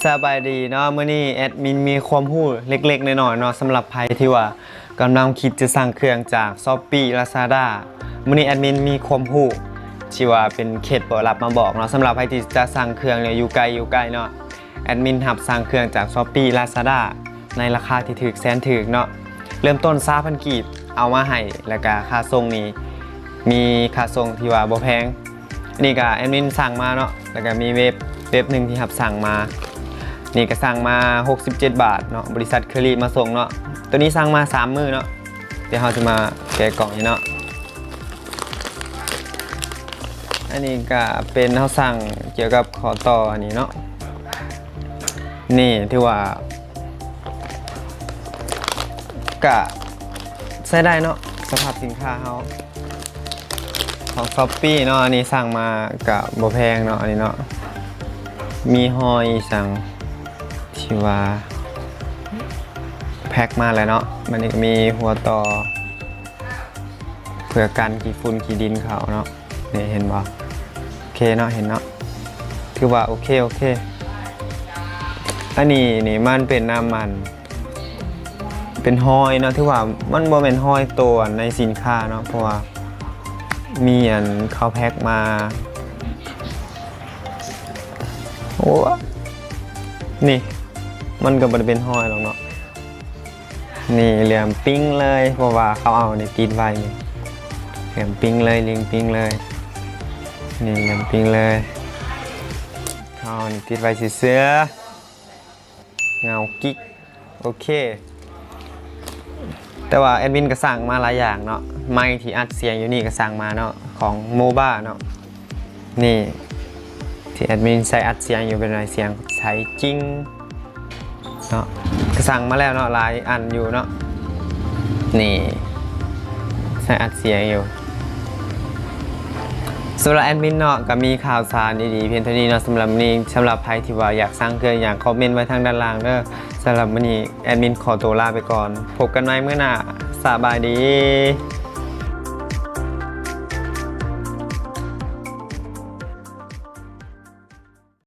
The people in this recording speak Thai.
สบายดีเนาะมื้อนี้แอดมินมีความรู้เล็กๆน้อยๆเนาะสำหรับใครที่ว่ากำลังคิดจะสั่งเครื่องจาก Shopee Lazada มื้อนี้แอดมินมีความรู้ที่ว่าเป็นเคล็ดลับมาบอกเนาะสำหรับใครที่จะสั่งเครื่องเนี่ยอยู่ไกลเนาะแอดมินรับสั่งเครื่องจาก Shopee Lazada ในราคาที่ถูกแสนถูกเนาะเริ่มต้น 3,000 กีบเอามาให้แล้วก็ค่าส่งนี่มีค่าส่งที่ว่าบ่แพงนี่ก็แอดมินสั่งมาเนาะแล้วก็มีเว็บหนึ่งที่รับสั่งมานี่ก็สั่งมา67 บาทเนาะบริษัทเคอรี่มาส่งเนาะตัวนี้สั่งมา3 มื้อเนาะเดี๋ยวเราจะมาแกะกล่องนี่เนาะอันนี้ก็เป็นเราสั่งเกี่ยวกับขอต่ออันนี้เนาะนี่ที่ว่าก็ใช้ได้เนาะสภาพสินค้าเขาของ Shopee เนาะอันนี้สั่งมากับบ่แพงเนาะอันนี้เนาะมีหอยสั่งที่ว่าแพ็คมาแล้วเนาะมันก็มีหัวต่อเพื่อกันขี้ฝุ่นขี้ดินเขาเนาะนี่เห็นบ่โอเคเนาะเห็นเนาะคือว่าโอเคอันนี้นี่มันเป็นน้ำมันเป็นหอยเนาะที่ว่ามันบ่เป็นหอยตัวในสินค้าเนาะเพราะว่ามีอันเขาแพ็คมาโอ้นี่มันก็บ่ได้เป็นหอยหรอกเนาะนี่เหลี่ยมปิ้งเลยเพราะว่าเขาเอาในติดไว้นี่เหลี่ยมปิ้งเลยลิงปิ้งเลยนี่เหลี่ยมปิ้งเลยเขานี่ติดไว้เสื้อเงากิ๊กโอเคแต่ว่าแอดมินก็สั่งมาหลายอย่างเนาะไมค์ที่อัดเสียงอยู่นี่ก็สั่งมาเนาะของโมบ้าเนาะนี่ที่แอดมินใช้อัดเสียงอยู่เป็นอะไรเสียงใช้จริงเนาะก็สั่งมาแล้วเนาะหลายอันอยู่เนาะนี่ใช้อัดเสียงอยู่สำหรับแอดมินเนาะก็มีข่าวสารดีๆเพียงเท่านี้เนาะสำหรับนี้สำหรับใครที่ว่าอยากสั่งเครื่องอย่างคอมเมนต์ไว้ทางด้านล่างเด้อสำหรับวันนี้แอดมินขอตัวลาไปก่อนพบกันใหม่เมื่อหน้าสบายดี